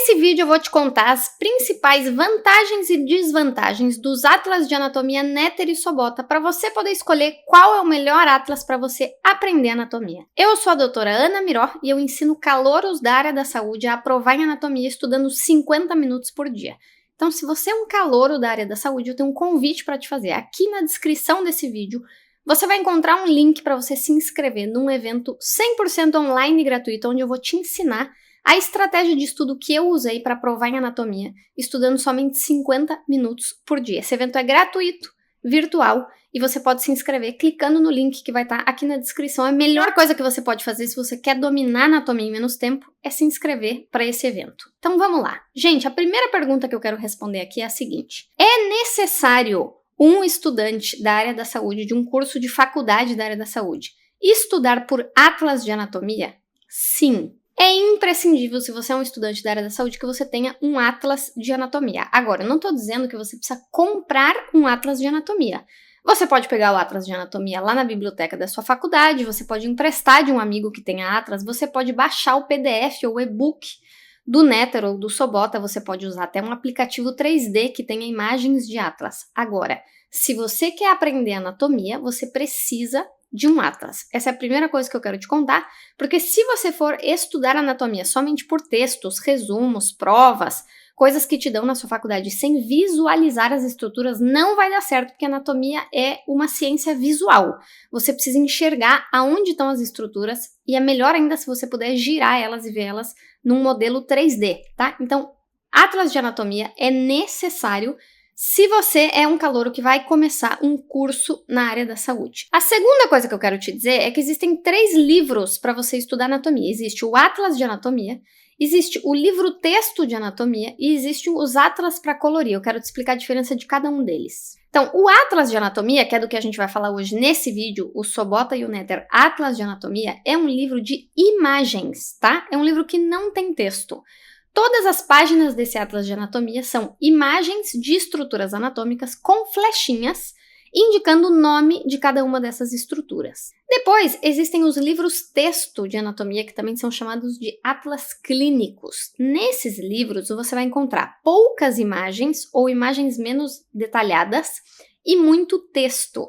Nesse vídeo eu vou te contar as principais vantagens e desvantagens dos atlas de anatomia Netter e Sobota para você poder escolher qual é o melhor atlas para você aprender anatomia. Eu sou a doutora Ana Miró e eu ensino calouros da área da saúde a aprovar em anatomia estudando 50 minutos por dia. Então, se você é um calouro da área da saúde, eu tenho um convite para te fazer. Aqui na descrição desse vídeo, você vai encontrar um link para você se inscrever num evento 100% online e gratuito, onde eu vou te ensinar a estratégia de estudo que eu usei para aprovar em anatomia, estudando somente 50 minutos por dia. Esse evento é gratuito, virtual, e você pode se inscrever clicando no link que vai estar aqui na descrição. A melhor coisa que você pode fazer se você quer dominar anatomia em menos tempo é se inscrever para esse evento. Então vamos lá. Gente, a primeira pergunta que eu quero responder aqui é a seguinte: é necessário um estudante da área da saúde, de um curso de faculdade da área da saúde, estudar por atlas de anatomia? Sim. É imprescindível, se você é um estudante da área da saúde, que você tenha um atlas de anatomia. Agora, eu não estou dizendo que você precisa comprar um atlas de anatomia. Você pode pegar o atlas de anatomia lá na biblioteca da sua faculdade, você pode emprestar de um amigo que tenha atlas, você pode baixar o PDF ou o e-book do Netter ou do Sobota, você pode usar até um aplicativo 3D que tenha imagens de atlas. Agora, se você quer aprender anatomia, você precisa de um atlas. Essa é a primeira coisa que eu quero te contar, porque se você for estudar anatomia somente por textos, resumos, provas, coisas que te dão na sua faculdade sem visualizar as estruturas, não vai dar certo, porque anatomia é uma ciência visual. Você precisa enxergar aonde estão as estruturas e é melhor ainda se você puder girar elas e ver elas num modelo 3D, tá? Então, atlas de anatomia é necessário se você é um calouro que vai começar um curso na área da saúde. A segunda coisa que eu quero te dizer é que existem 3 livros para você estudar anatomia. Existe o Atlas de Anatomia, existe o livro texto de anatomia e existe os atlas para colorir. Eu quero te explicar a diferença de cada um deles. Então, o Atlas de Anatomia, que é do que a gente vai falar hoje nesse vídeo, o Sobota e o Netter Atlas de Anatomia, é um livro de imagens, tá? É um livro que não tem texto. Todas as páginas desse atlas de anatomia são imagens de estruturas anatômicas com flechinhas, indicando o nome de cada uma dessas estruturas. Depois, existem os livros texto de anatomia, que também são chamados de atlas clínicos. Nesses livros, você vai encontrar poucas imagens ou imagens menos detalhadas e muito texto.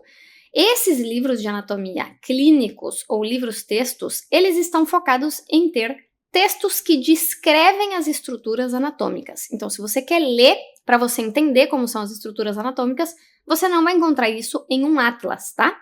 Esses livros de anatomia clínicos ou livros textos, eles estão focados em ter textos que descrevem as estruturas anatômicas. Então, se você quer ler para você entender como são as estruturas anatômicas, você não vai encontrar isso em um atlas, tá?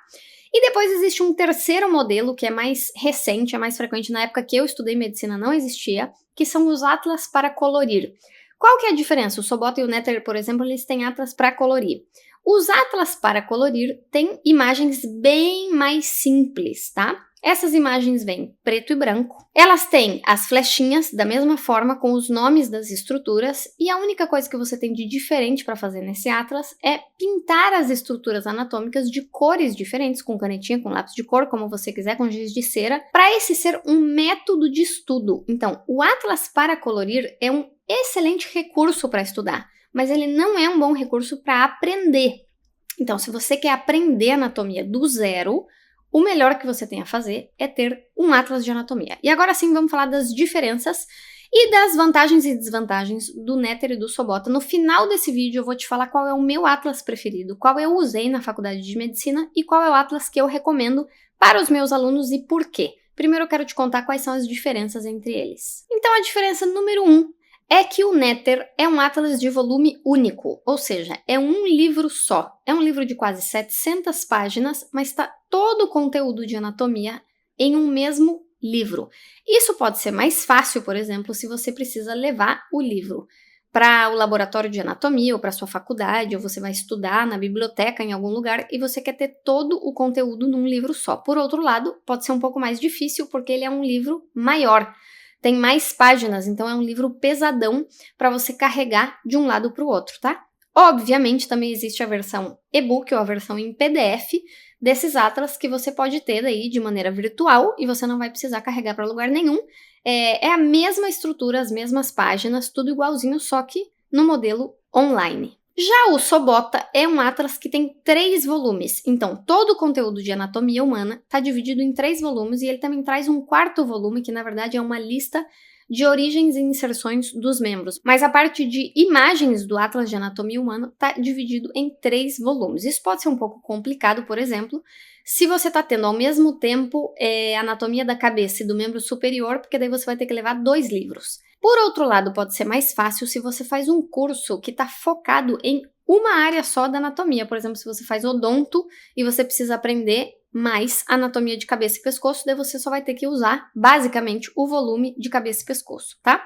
E depois existe um terceiro modelo que é mais recente, é mais frequente. Na época que eu estudei medicina não existia, que são os atlas para colorir. Qual que é a diferença? O Sobota e o Netter, por exemplo, eles têm atlas para colorir. Os atlas para colorir têm imagens bem mais simples, tá? Essas imagens vêm preto e branco. Elas têm as flechinhas da mesma forma com os nomes das estruturas e a única coisa que você tem de diferente para fazer nesse atlas é pintar as estruturas anatômicas de cores diferentes, com canetinha, com lápis de cor, como você quiser, com giz de cera, para esse ser um método de estudo. Então, o atlas para colorir é um excelente recurso para estudar, mas ele não é um bom recurso para aprender. Então, se você quer aprender anatomia do zero, o melhor que você tem a fazer é ter um atlas de anatomia. E agora sim, vamos falar das diferenças e das vantagens e desvantagens do Netter e do Sobota. No final desse vídeo eu vou te falar qual é o meu atlas preferido, qual eu usei na faculdade de medicina e qual é o atlas que eu recomendo para os meus alunos e por quê. Primeiro eu quero te contar quais são as diferenças entre eles. Então a diferença número 1 é que o Netter é um atlas de volume único, ou seja, é um livro só. É um livro de quase 700 páginas, mas está todo o conteúdo de anatomia em um mesmo livro. Isso pode ser mais fácil, por exemplo, se você precisa levar o livro para o laboratório de anatomia ou para sua faculdade, ou você vai estudar na biblioteca em algum lugar e você quer ter todo o conteúdo num livro só. Por outro lado, pode ser um pouco mais difícil porque ele é um livro maior. Tem mais páginas, então é um livro pesadão para você carregar de um lado para o outro, tá? Obviamente, também existe a versão e-book ou a versão em PDF desses atlas que você pode ter daí de maneira virtual e você não vai precisar carregar para lugar nenhum. É a mesma estrutura, as mesmas páginas, tudo igualzinho, só que no modelo online. Já o Sobota é um atlas que tem 3 volumes, então todo o conteúdo de anatomia humana está dividido em 3 volumes e ele também traz um 4º volume, que na verdade é uma lista de origens e inserções dos membros, mas a parte de imagens do Atlas de Anatomia Humana está dividido em 3 volumes. Isso pode ser um pouco complicado, por exemplo, se você está tendo ao mesmo tempo anatomia da cabeça e do membro superior, porque daí você vai ter que levar 2 livros. Por outro lado, pode ser mais fácil se você faz um curso que está focado em uma área só da anatomia. Por exemplo, se você faz odonto e você precisa aprender mais anatomia de cabeça e pescoço, daí você só vai ter que usar, basicamente, o volume de cabeça e pescoço, tá?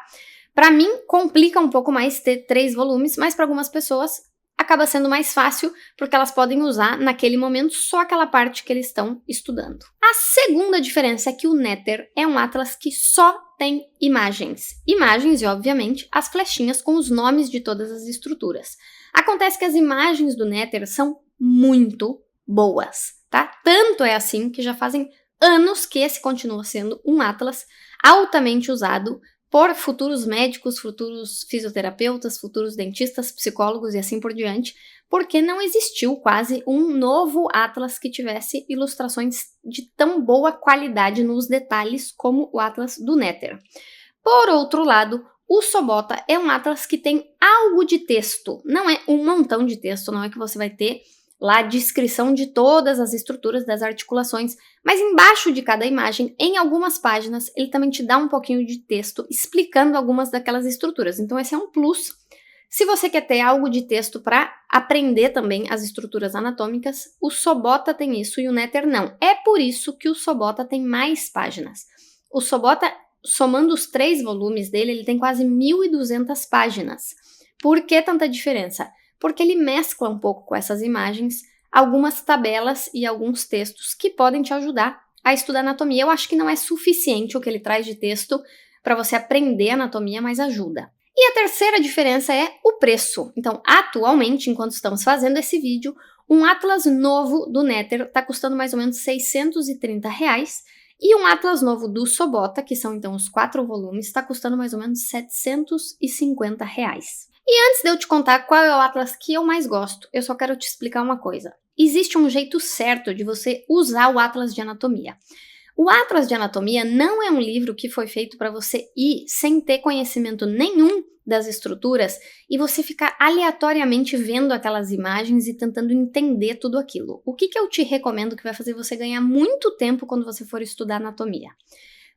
Para mim, complica um pouco mais ter 3 volumes, mas para algumas pessoas acaba sendo mais fácil, porque elas podem usar naquele momento só aquela parte que eles estão estudando. A segunda diferença é que o Netter é um atlas que só tem imagens. Imagens e, obviamente, as flechinhas com os nomes de todas as estruturas. Acontece que as imagens do Netter são muito boas, tá? Tanto é assim que já fazem anos que esse continua sendo um atlas altamente usado por futuros médicos, futuros fisioterapeutas, futuros dentistas, psicólogos e assim por diante, porque não existiu quase um novo atlas que tivesse ilustrações de tão boa qualidade nos detalhes como o atlas do Netter. Por outro lado, o Sobota é um atlas que tem algo de texto, não é um montão de texto, não é que você vai ter lá a descrição de todas as estruturas das articulações, mas embaixo de cada imagem, em algumas páginas, ele também te dá um pouquinho de texto explicando algumas daquelas estruturas. Então esse é um plus. Se você quer ter algo de texto para aprender também as estruturas anatômicas, o Sobota tem isso e o Netter não. É por isso que o Sobota tem mais páginas. O Sobota, somando os 3 volumes dele, ele tem quase 1.200 páginas. Por que tanta diferença? Porque ele mescla um pouco com essas imagens algumas tabelas e alguns textos que podem te ajudar a estudar anatomia. Eu acho que não é suficiente o que ele traz de texto para você aprender anatomia, mas ajuda. E a terceira diferença é o preço. Então, atualmente, enquanto estamos fazendo esse vídeo, um atlas novo do Netter está custando mais ou menos R$630, e um atlas novo do Sobota, que são então os 4 volumes, está custando mais ou menos R$750. E antes de eu te contar qual é o atlas que eu mais gosto, eu só quero te explicar uma coisa. Existe um jeito certo de você usar o atlas de anatomia. O Atlas de Anatomia não é um livro que foi feito para você ir sem ter conhecimento nenhum das estruturas e você ficar aleatoriamente vendo aquelas imagens e tentando entender tudo aquilo. O que eu te recomendo que vai fazer você ganhar muito tempo quando você for estudar anatomia?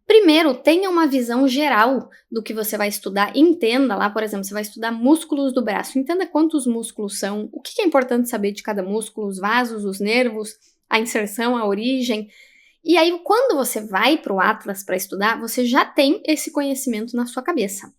Primeiro, tenha uma visão geral do que você vai estudar. Entenda lá, por exemplo, você vai estudar músculos do braço. Entenda quantos músculos são, o que é importante saber de cada músculo, os vasos, os nervos, a inserção, a origem. E aí, quando você vai para o Atlas para estudar, você já tem esse conhecimento na sua cabeça.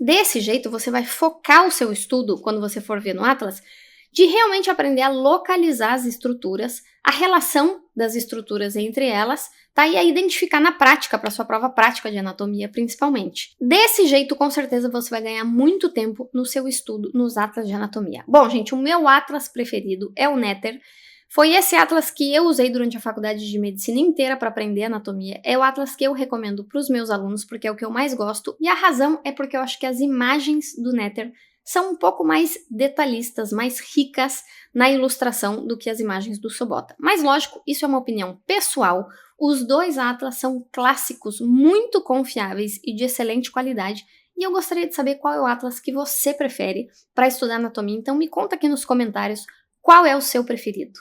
Desse jeito, você vai focar o seu estudo, quando você for ver no Atlas, de realmente aprender a localizar as estruturas, a relação das estruturas entre elas, tá? E a identificar na prática, para sua prova prática de anatomia, principalmente. Desse jeito, com certeza, você vai ganhar muito tempo no seu estudo nos Atlas de Anatomia. Bom, gente, o meu Atlas preferido é o Netter. Foi esse atlas que eu usei durante a faculdade de medicina inteira para aprender anatomia. É o atlas que eu recomendo para os meus alunos, porque é o que eu mais gosto. E a razão é porque eu acho que as imagens do Netter são um pouco mais detalhistas, mais ricas na ilustração do que as imagens do Sobota. Mas lógico, isso é uma opinião pessoal. Os 2 atlas são clássicos, muito confiáveis e de excelente qualidade. E eu gostaria de saber qual é o atlas que você prefere para estudar anatomia. Então me conta aqui nos comentários qual é o seu preferido.